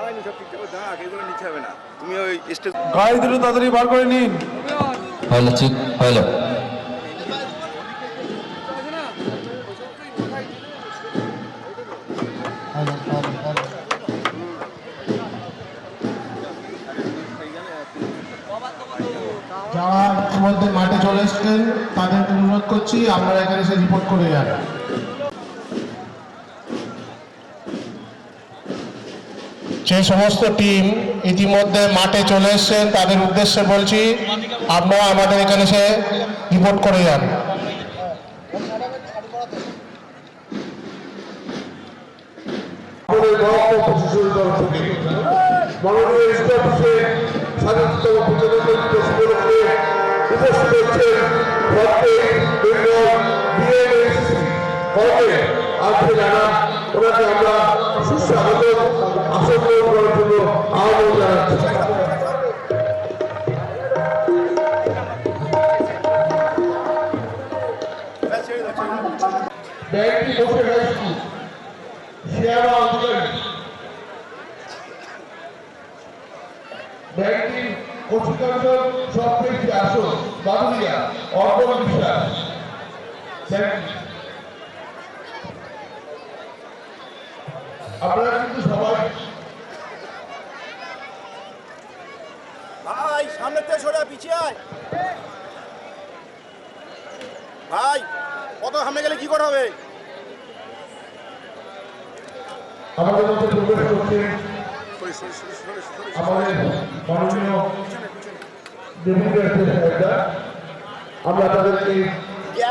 হয়নি, সব ঠিকঠাক দাগ, এগুলো নিতে হবে না। তুমি ওই স্টেজ গাড়ি দুটো তাড়াতাড়ি বার করে নিন। হ্যালো, ঠিক হ্যালো। যারা ইতিমধ্যে মাঠে চলে এসছেন তাদেরকে অনুরোধ করছি আপনারা এখানে এসে রিপোর্ট করে যান। যে সমস্ত টিম ইতিমধ্যে মাঠে চলে এসছেন তাদের উদ্দেশ্যে বলছি আপনারা আমাদের এখানে এসে রিপোর্ট করে যান। মাননীয় স্টাফিসে স্বাধীনতম প্রজাতন্ত্র দিবস উপলক্ষে উপস্থিত হচ্ছেন প্রত্যেক বেঙ্গল বিএনএসসি কর্মে আজকে জানা ওনাকে আমরা সুস্বাগত আসন গ্রহণ করার জন্য আহ্বান জানাচ্ছি। ব্যাংকটি বসে হাইস্কুল সেবা অধিকারী ব্যাংকটির কর্তৃপক্ষ সবচেয়ে আসন বাদুরিয়া অর্পণ বিশ্বাস। আপনারা কিন্তু সবাই ভাই সামনে থেকে সরে পিছিয়ে আয় ভাই, কত সামনে গেলে কি করা হবে? আমাদের মধ্যে প্রবেশ করছেন আমাদের মাননীয় ডেপুটি হেডমাস্টার। আমরা তাদেরকে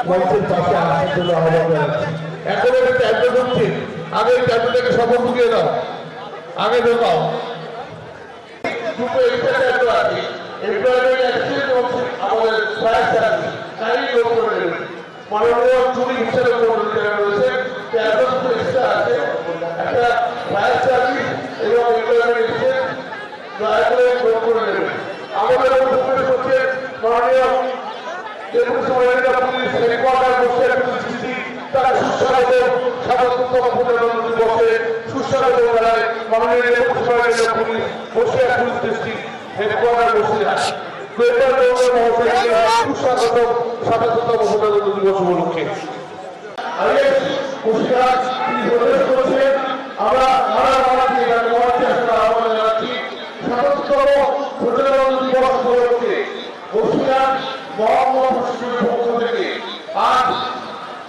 মঞ্চের পাশে আসার জন্য আহ্বান জানাচ্ছি। এখন একটা ট্যাবলেট হচ্ছে, আগে ট্যাবলেটটাকে সফল ঢুকিয়ে দাও, আগে ঢোকাও। দুটো এক্সট্রা ট্যাবলেট আছে, এমপ্লয়মেন্ট অ্যাক্সিডেন্ট হচ্ছে আমাদের ফায়ার সার্ভিস কাইন্ডলি নোট করে নেবেন। মাননীয় চুরি হিসেবে রয়েছে ট্যাবলেট দুটো এক্সট্রা আছে, একটা ফায়ার সার্ভিস এবং এমপ্লয়মেন্ট অ্যাক্সিডেন্ট দয়া করে নোট করে নেবেন। আমাদের উপস্থিত হচ্ছে মাননীয় ডেপুটি সুপারিনটেন্ডেন্ট পুলিশ হেডকোয়ার্টার বসে পরিস্থিতি তারা সুস্বাগত স্বাগততম প্রজাতন্ত্র দিবসে সুস্বাগত জানায় মাননীয় ডেপুটি সুপারিনটেন্ডেন্ট পুলিশ বসে পুলিশ ডিস্ট্রিক্ট হেডকোয়ার্টার বসে আছে সুস্বাগত স্বাগততম প্রজাতন্ত্র দিবস উপলক্ষে। আমরা আহ্বান জানাচ্ছি স্বাগততম প্রজাতন্ত্র দিবস উপলক্ষে বসিরহাট মহকুমা প্রশাসনের পক্ষ থেকে আজ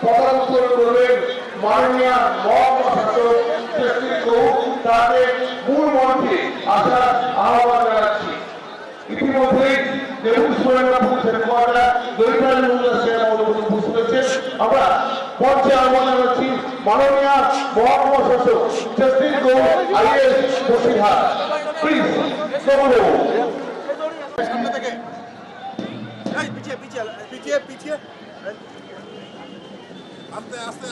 প্রধান উত্তোলন করবেন মাননীয় মহকুমা শাসক তাকে মূল মঞ্চে আসার আহ্বান জানাচ্ছি। ইতিমধ্যে ডেপুটি সুপারিনটেন্ডেন্ট পুলিশ হেডকোয়ার্টার দৈতালী মহিলা সেনা উপস্থিত হয়েছেন। আমরা মঞ্চে আহ্বান জানাচ্ছি মাননীয় মহকুমা শাসক জস্টিস গৌর আইএএস বসিরহাট। প্লিজ সামনে থেকে পিছিয়ে পিছিয়ে পিছিয়ে পিছিয়ে আস্তে আস্তে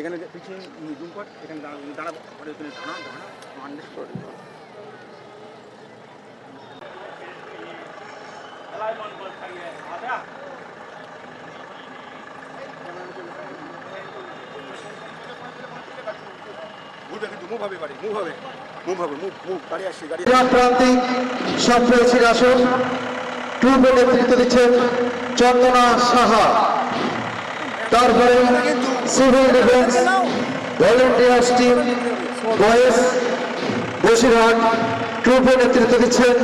এখানে পিছিয়ে জুম কর, এখানে দাঁড়াবো, এখানে দাঁড়া দাঁড়া মান্ডেস করে ঘুরবে কিন্তু মুভ হবে বাড়ি, মুভ হবে, মুভ হবে, মুভ গাড়ি আসছে, গাড়ি প্রান্তিক সপ্রেসির আসন ট্রুপে নেতৃত্ব দিচ্ছেন চন্দনা সাহা। তারপরে সিভিল ডিফেন্স ভলেন্টিয়ার্স টিম বয়েস বসিরহাট ট্রুপে নেতৃত্ব দিচ্ছেন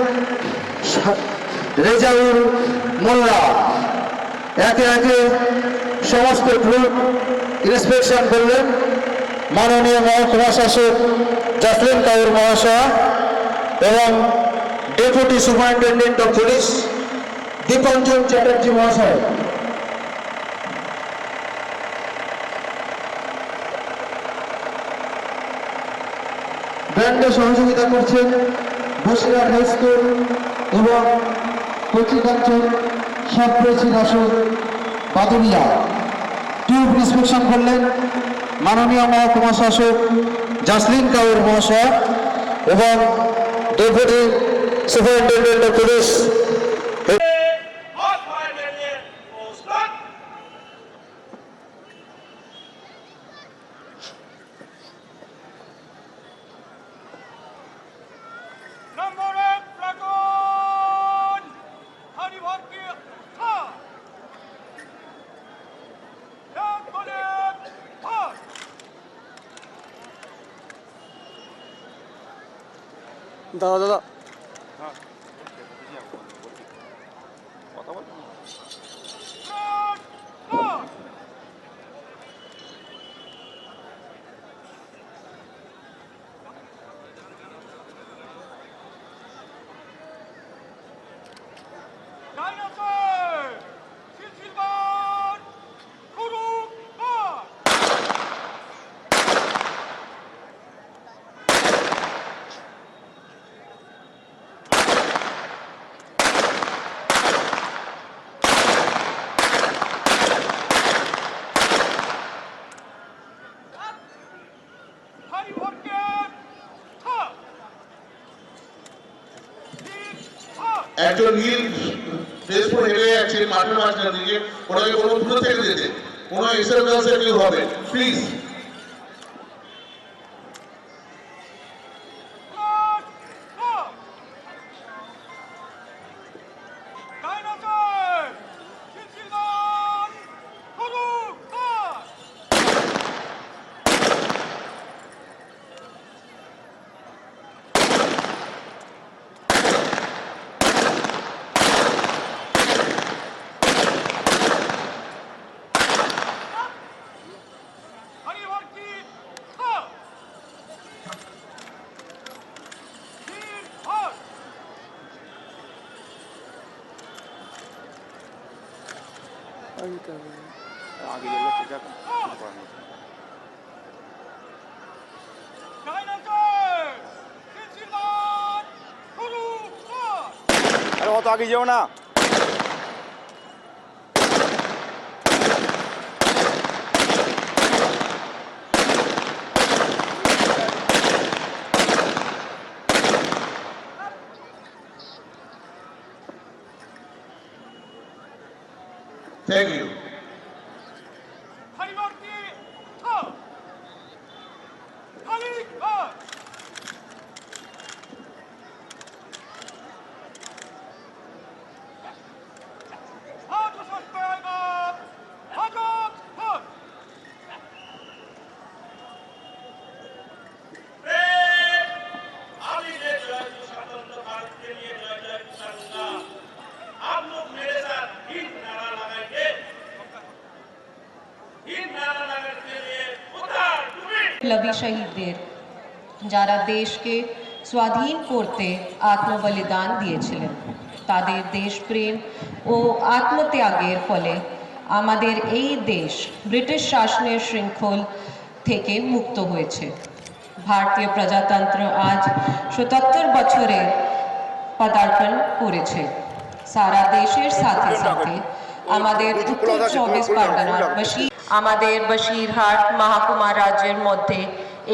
রেজাউল মোল্লা। একে একে সমস্ত গ্রুপ ইন্সপেকশন করলেন মাননীয় মহকুমা শাসক জাসলিন কাউর মহাশয়া এবং deputy superintendent of police Dipanjan Chatterjee মহাশয়। ব্যান্ডে সহযোগিতা করছেন বসিরহাট হাই স্কুল এবং কচিকাঞ্চন সপ্রেসির আসন বাদুরিয়া। টিউব ইন্সপেকশন করলেন মাননীয় মহকুমা শাসক জাসলিন কাউর মহাশয় এবং ডেপুটি সুপারিনটেন্ডেন্ট অফ পুলিশ। দাদা দাদা কথা বল। একজন নীল ড্রেস পরে হেঁটে যাচ্ছে মাঠের মাঝখান দিকে, ওনাকে কোনো দূরে থেকে যেতে, কোনো এসএমএস কেউ হবে প্লিজ। आगे चल रहा है अरे वो तो आगे जाओ ना। Thank you. বিপ্লবী শহীদদের যারা দেশকে স্বাধীন করতে আত্মবলিদান দিয়েছিলেন, তাদের দেশপ্রেম ও আত্মত্যাগের ফলে আমাদের এই দেশ ব্রিটিশ শাসনের শৃঙ্খল থেকে মুক্ত হয়েছে। ভারতীয় প্রজাতন্ত্র আজ ৭৭ বছরের পদার্পণ করেছে। সারা দেশের সাথে সাথে আমাদের উত্তর ২৪ পরগনার আমাদের বসিরহাট মহকুমা রাজ্যের মধ্যে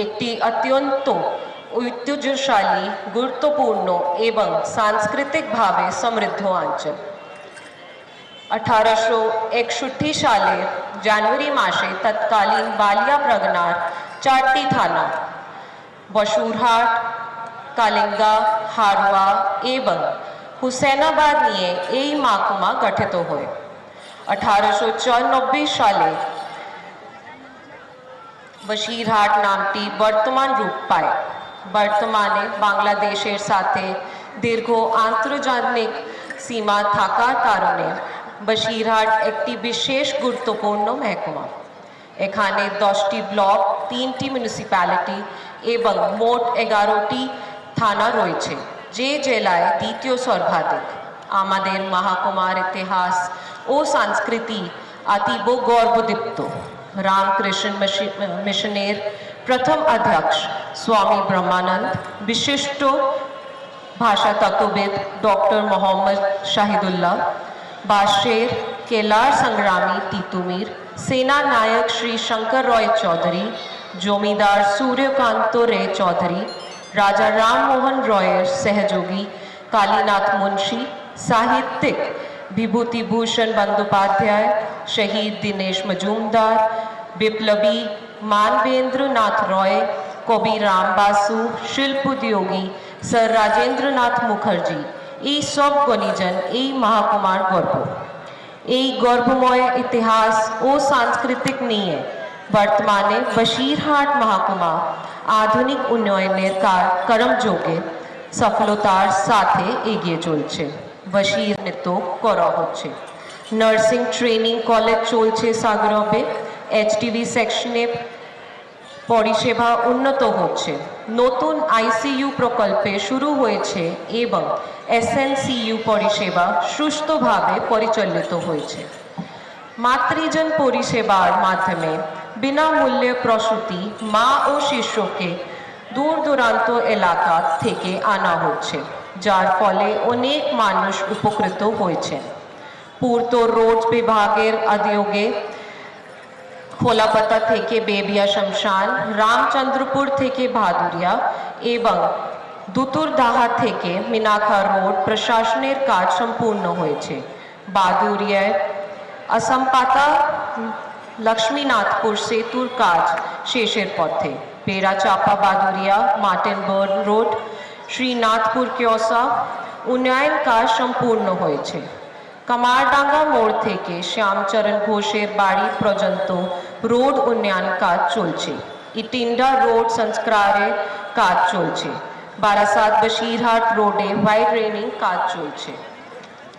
একটি অত্যন্ত ঐতিহ্যশালী, গুরুত্বপূর্ণ এবং সাংস্কৃতিকভাবে সমৃদ্ধ অঞ্চল। 1861 সালের জানুয়ারি মাসে তৎকালীন বালিয়া পরগনার 4টি থানা বসুরহাট, কালিঙ্গা, হারোয়া এবং হুসেনাবাদ নিয়ে এই মহকুমা গঠিত হয়। 1894 সালে বসিরহাট নামটি বর্তমান রূপ পায়। বর্তমানে বাংলাদেশের সাথে দীর্ঘ আন্তর্জাতিক সীমা থাকার কারণে বসিরহাট একটি বিশেষ গুরুত্বপূর্ণ মহকুমা। এখানে 10টি ব্লক, 3টি মিউনিসিপ্যালিটি এবং মোট 11টি থানা রয়েছে, যে জেলায় দ্বিতীয় সর্বাধিক। আমাদের মহকুমার ইতিহাস ও সংস্কৃতি অতীব গর্বদীপ্ত। রামকৃষ্ণ মিশনের প্রথম অধ্যক্ষ স্বামী ব্রহ্মানন্দ, বিশিষ্ট ভাষা তত্ত্ববিদ ডক্টর মোহাম্মদ শাহিদুল্লাহ, বাঁশের কেলার সংগ্রামী তিতুমির, सेना नायक श्री शंकर रॉय चौधरी, जमींदार सूर्यकांत रे चौधरी, राजा राम मोहन रॉय सहयोगी कालीनाथ मुंशी, साहित्यिक विभूति भूषण बंदोपाध्याय, शहीद दिनेश मजूमदार, विप्लवी मानवेंद्र नाथ रॉय, कवि राम बासु, शिल्प उद्योगी सर राजेंद्र नाथ मुखर्जी, এই সব গণিজন এই মহকুমার গর্ব। এই গর্বময় ইতিহাস ও সাংস্কৃতিক নিয়ে বর্তমানে বসিরহাট মহকুমা আধুনিক উন্নয়নের কর্মযোগে সফলতার সাথে এগিয়ে চলছে। বসিরহাট করা হচ্ছে নার্সিং ট্রেনিং কলেজ চলছে সাগরবে, এইচটিভি সেকশনে পরিষেবা উন্নত হচ্ছে, নতুন আইসিইউ প্রকল্পে শুরু হয়েছে এবং এসএনসিইউ পরিষেবা সুষ্ঠুভাবে পরিচালিত হয়েছে। মাতৃজন পরিষেবার মাধ্যমে বিনামূল্যে প্রসূতি মা ও শিশুকে দূর দূরান্ত এলাকা থেকে আনা হচ্ছে, যার ফলে অনেক মানুষ উপকৃত হয়েছেন। পূর্ত রোড বিভাগের উদ্যোগে খোলাপাতা থেকে বেবিয়া শমশান, রামচন্দ্রপুর থেকে ভাদুরিয়া এবং দুতুরদাহা থেকে মিনাখা রোড প্রশাসনের কাজ সম্পূর্ণ হয়েছে। বাদুরিয়ায় असमपाता लक्ष्मीनाथपुर सेतुर काज शेषेर पथे। पेराचापा बादुरिया मार्टिनबर्ग रोड श्रीनाथपुर क्योसा उन्नयन काज सम्पूर्ण হয়েছে। কামারডাঙ্গা মোড় থেকে শ্যামচরণ ঘোষের বাড়ি পর্যন্ত রোড উন্নয়ন কাজ চলছে। ইটিন্ডা রোড সংস্কারের কাজ চলছে। বারাসাত বসিরহাট রোডে ওয়াইডেনিং কাজ চলছে।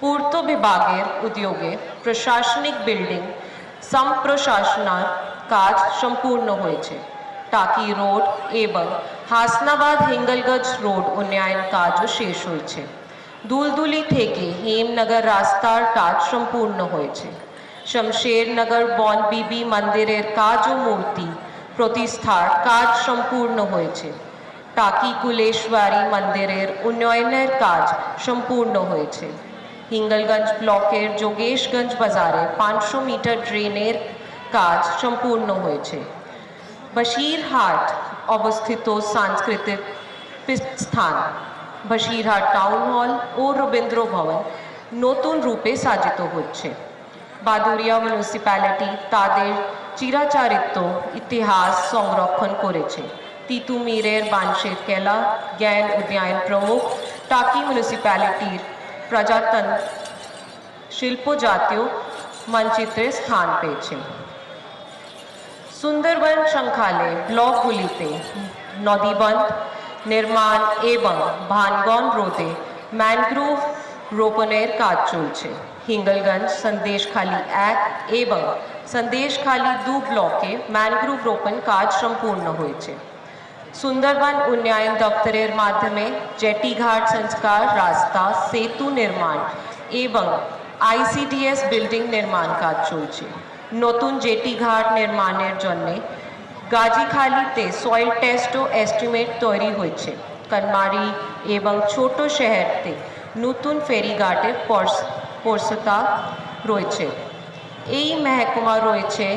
পূর্ত বিভাগের উদ্যোগে প্রশাসনিক বিল্ডিং সম্প্রসারণের কাজ সম্পূর্ণ হয়েছে। টাকি রোড এবং হাসনাবাদ হিঙ্গলগঞ্জ রোড উন্নয়ন কাজও শেষ হয়েছে। দুলদুলি থেকে হেমনগর রাস্তার কাজ সম্পূর্ণ হয়েছে। শমশেরনগর বন বিবি মন্দিরের কাজ ও মূর্তি প্রতিষ্ঠার কাজ সম্পূর্ণ হয়েছে। টাকি কুলেশ্বরী মন্দিরের উন্নয়নের কাজ সম্পূর্ণ হয়েছে। হিঙ্গলগঞ্জ ব্লকের যোগেশগঞ্জ বাজারে 500 মিটার ড্রেনের কাজ সম্পূর্ণ হয়েছে। বসিরহাট অবস্থিত সাংস্কৃতিক স্থান বসিরহাট টাউন হল ও রবীন্দ্র ভবন নতুন রূপে সাজিত হচ্ছে। বাদুরিয়া মিউনিসিপ্যালিটি তাদের চিরাচরিত ইতিহাস সংরক্ষণ করেছে। তিতুমিরের বাঁশের কেলা, জ্ঞান উদ্যান প্রমুখ টাকি মিউনিসিপ্যালিটির প্রজাতন শিল্প জাতীয় মানচিত্রে স্থান পেয়েছে। সুন্দরবন সংখ্যালয় ব্লকগুলিতে নদীবন্ধ নির্মাণ এবং ভানগন রোধে ম্যানগ্রোভ রোপণের কাজ চলছে। হিঙ্গলগঞ্জ সন্দেশখালী 1 এবং সন্দেশখালী 2 ব্লকে ম্যানগ্রোভ রোপণ কাজ সম্পূর্ণ হয়েছে। সুন্দরবন উন্নয়ন দপ্তরের মাধ্যমে জেটিঘাট সংস্কার, রাস্তা, সেতু নির্মাণ এবং আইসিডিএস বিল্ডিং নির্মাণ কাজ চলছে। নতুন জেটিঘাট নির্মাণের জন্য গাজীখালীতে সয়েল টেস্ট ও এস্টিমেট তৈরি হয়েছে। কনমারি এবং ছোট শহরতে নতুন ফেরিঘাটের প্রস্তুতা রয়েছে। এই মহকুমা রয়েছে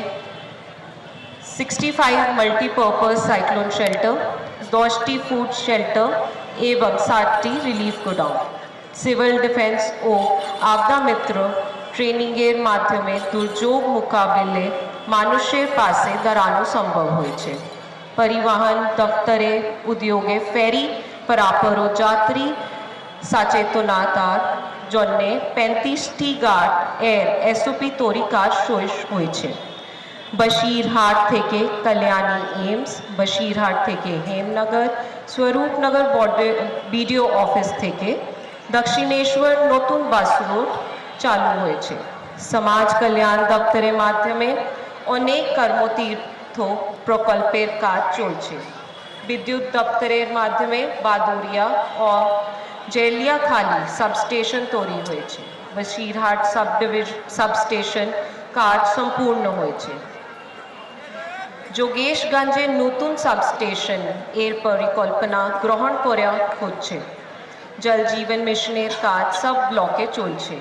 65 মাল্টিপারপাস সাইক্লোন শেল্টার, 10টি ফুড শেল্টার এবং 60টি রিলিফ গোডাউন। সিভিল ডিফেন্স ও আপদা মিত্র ট্রেনিংয়ের মাধ্যমে দুর্যোগ মোকাবিলায় মানুষের পাশে দাঁড়ানো সম্ভব হয়েছে। परिवहन दफ्तरे उद्योगे फेरी परापरो যাত্রী সচেতনতার জন্য 35টি গার্ড এর এসওপি তৈরি কাজ শেষ হয়েছে। बशीरहाट থেকে कल्याणी एम्स, बशीरहाट থেকে हेमनगर, स्वरूपनगर बीडीओ ऑफिस থেকে दक्षिणेश्वर नतून बास रूट चालू হয়েছে। समाज कल्याण दफ्तरेर माध्यमे अनेक कर्मतीर्थ प्रकल्पेर काज चलছে। विद्युत दफ्तरेर माध्यमे बादुरिया और जेलियाखाली सबस्टेशन तैरी হয়েছে। बशीरहाट सबस्टेशन কাজ সম্পূর্ণ হয়েছে। যোগেশগঞ্জে নতুন সাবস্টেশন এর পরিকল্পনা গ্রহণ করা হচ্ছে। জল জীবন মিশনের কাজ সব ব্লকে চলছে।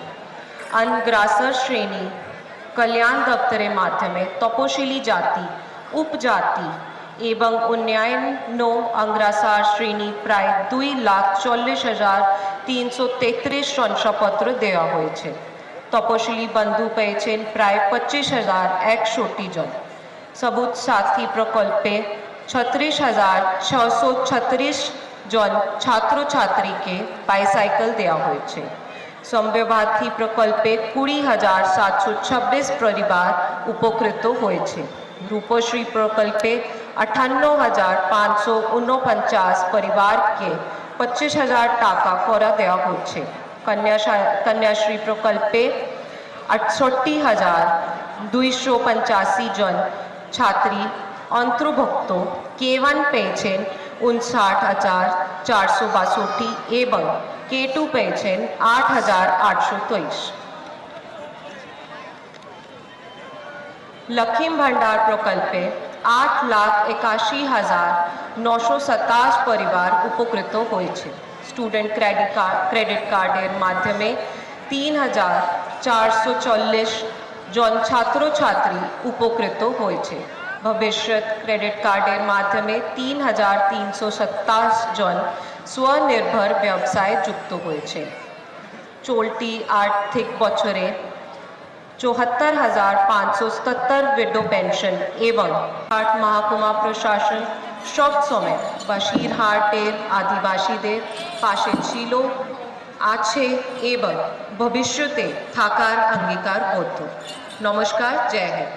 অনগ্রসর শ্রেণী কল্যাণ দপ্তরের মাধ্যমে তপশিলি জাতি, উপজাতি এবং উন্নয়ন অগ্রসর শ্রেণী প্রায় 2,40,333 শংসাপত্র দেওয়া হয়েছে। তপশিলি বন্ধু পেয়েছেন প্রায় 25,100 জন। सबूत साथी प्रकल्पे 36,636 জন ছাত্র ছাত্রীকে বাইসাইকেল দেওয়া হয়েছে। সম্ভাবনার্থী প্রকল্পে 20,726 পরিবার উপকৃত হয়েছে। রূপশ্রী প্রকল্পে 58,549 পরিবারকে 25,000 টাকা করা দেওয়া হচ্ছে। কন্যাশ্রী প্রকল্পে 68,285 জন ছাত্রী অন্তর্ভুক্ত। K1 পেয়েছেন 59,462 এবং K2 পেয়েছেন 8,823। लखीम भंडार प्रकल्पे 8,81,927 परिवार उपकृत হয়েছে। स्टूडेंट क्रेडिट कार्डের মাধ্যমে 3,440 জন ছাত্র ছাত্রী উপকৃত হয়েছে। ভবিষ্যৎ ক্রেডিট কার্ডের মাধ্যমে 3,327 জন স্বনির্ভর ব্যবসায় যুক্ত হয়েছে। চলতি আর্থিক বছরে 74,577 विडो पेंशन एवं हाट महकुमा प्रशासन सब समय बशीरहाटेर आदिवासीदेर पाशे छिलो आछे एवं भविष्यते थाकार अंगीकारबद्ध। नमस्कार, जय हिंद।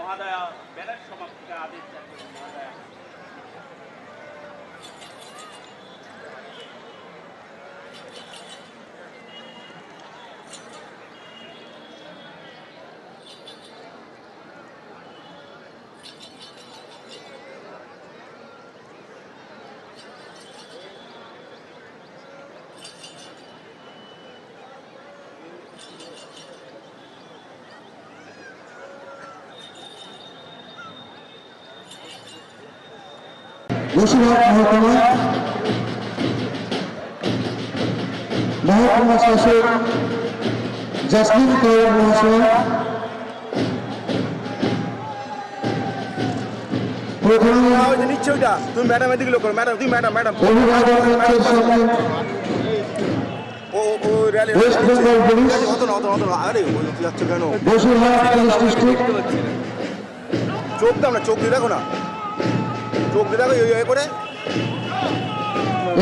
মহাদয়া ব্যালট সমাপ্তির আদেশ জারি করুন। মহাদয়া বসিরহাট মহকুমা শাসক জাসমিন কৌর মহাশয়, প্রধান নিচ্ছে ওইটা তুমি ম্যাডাম এদিকে লোক ম্যাডাম তুমি ম্যাডাম ম্যাডাম অভিভাবক মঞ্চের সঙ্গে ও ও র্যালি ওয়েস্ট বেঙ্গল পুলিশ, অত না আরে যাচ্ছে কেন বসিরহাট পুলিশ ডিস্ট্রিক্ট, চোখ দাও না, চোখ দিয়ে দেখো না, চোখ দিয়ে দেখো এই করে।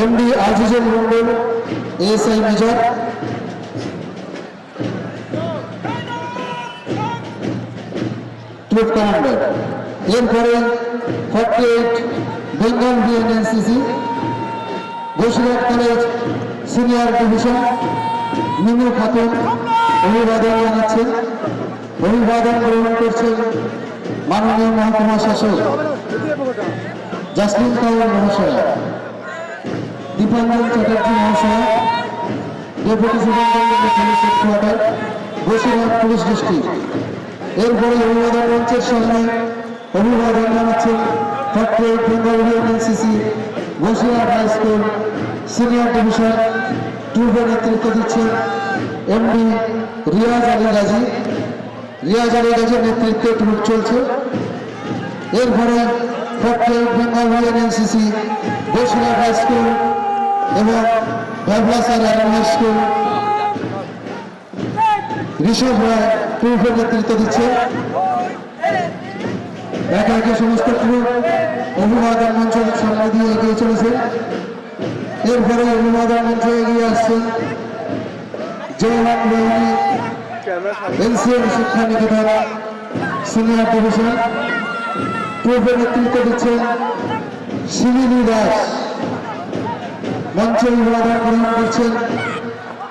MD Azizul Mondal, ASI major, troop commander. এরপরে 48 Bengal BN NCC Basirhat college senior division Minu Khatun অভিবাদন জানাচ্ছেন। অভিবাদন গ্রহণ করছেন মাননীয় মহকুমা শাসক জাসমিন কৌর মহাশয়া, দীপাঞ্জন চ্যাটার্জি মহাশয়া, deputy superintendent police headquarter, Basirhat police district. এরপরে অভিবাদন মঞ্চের সামনে অভিবাদন জানাচ্ছেন 48 Bengal BN NCC Basirhat high school senior division ট্রুপের নেতৃত্ব দিচ্ছেন এমডি রিয়াজ আলী গাজী। রিয়াজ আলী গাজীর নেতৃত্বে ট্রুপ চলছে। এরপরে Bengal NCC Basirhat high school এবং ভ্যাবলাসার হাই স্কুল ঋষভ রায় ট্রুপের নেতৃত্ব দিচ্ছে। একে একে সমস্ত ট্রুপ অভিবাদন মঞ্চ সামনে দিয়ে এগিয়ে চলেছে। এরপরে অভিবাদন মঞ্চে এগিয়ে আসছে জওয়ান বাহিনী এনসিএম শিক্ষা নিকেতন সিনিয়র ডিভিশন। ট্রুপের নেতৃত্ব দিচ্ছেন শিলিনী দাস। মঞ্চে অভিবাদন গ্রহণ করছেন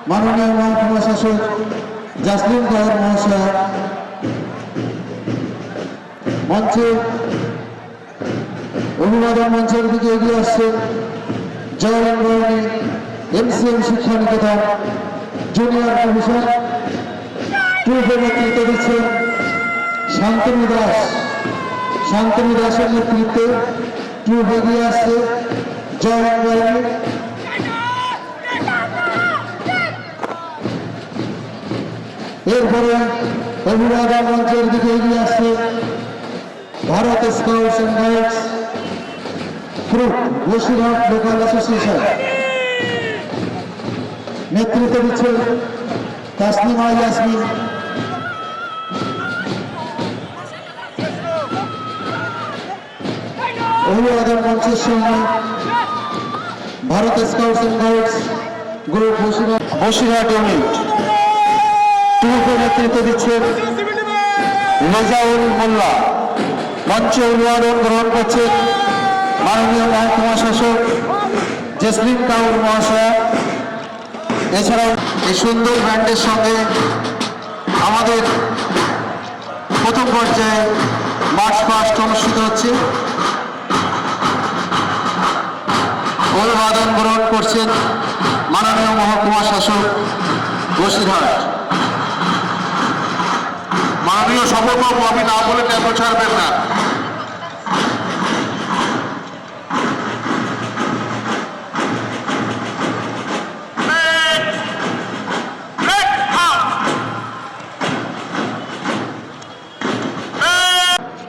মাননীয় মহকুমা শাসক জাসলিন কাউর মহাশয়। মঞ্চে অভিবাদন মঞ্চের দিকে এগিয়ে আসছে জওয়ান বাহিনী এনসিএম শিক্ষা নিকেতন জুনিয়র ডিভিশন। ট্রুপের নেতৃত্ব দিচ্ছেন শান্তনু দাস। শান্তনু দাসের নেতৃত্বে ট্রুপ এগিয়ে আসছে জওয়ান বাহিনী। এরপরে অভিবাদন মঞ্চের দিকে এগিয়ে আসছে Bharat scouts and guides group Basirhat local association. নেতৃত্ব দিচ্ছেন তাসলিমা ইয়াসমিন। অভিবাদন মঞ্চের সঙ্গে Bharat scouts and guides group Basirhat unit. ট্রুপের নেতৃত্ব দিচ্ছেন রেজাউল মোল্লা। মঞ্চে অভিবাদন গ্রহণ করছেন মাননীয় মহকুমা শাসক জেসলিন কাউর মহাশয়। এছাড়াও এই সুন্দর ব্যান্ডের সঙ্গে আমাদের প্রথম পর্যায়ে মার্চ পাস্ট অনুষ্ঠিত হচ্ছে। অভিবাদন গ্রহণ করছেন মাননীয় মহকুমা শাসক বসিরহাট। মাননীয় সভাপতি, আমি না বলে ট্যাবলো ছাড়বেন না।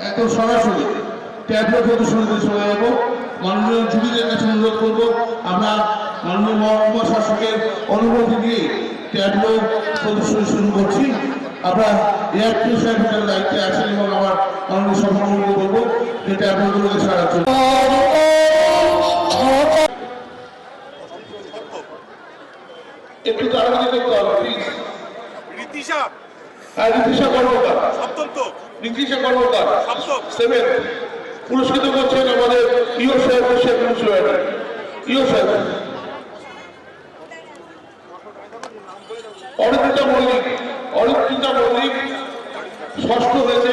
এখন সরাসরি ট্যাবলো প্রদর্শনীতে চলে যাবো। মাননীয় জুরিদের কাছে অনুরোধ করবো, আমরা মাননীয় মহকুমা শাসকের অনুমতি দিয়ে ট্যাবলো প্রদর্শনী শুরু করছি। আমরা এয়ারপিও সাহেবের দায়িত্বে আছেন এবং আমার মাননীয় সভাপতিকে বলবো যে ট্যাবলোগুলোকে সারার জন্য। একটু তাড়াতাড়ি করতে হবে প্লিজ। নীতিশা কর্মকার, নীতিশা কর্মকার 7 পুরস্কৃত করছেন আমাদের ইও সাহেব, ইও সাহেব। অরিত্রিতা মল্লিক, 6ষ্ঠ হয়েছে।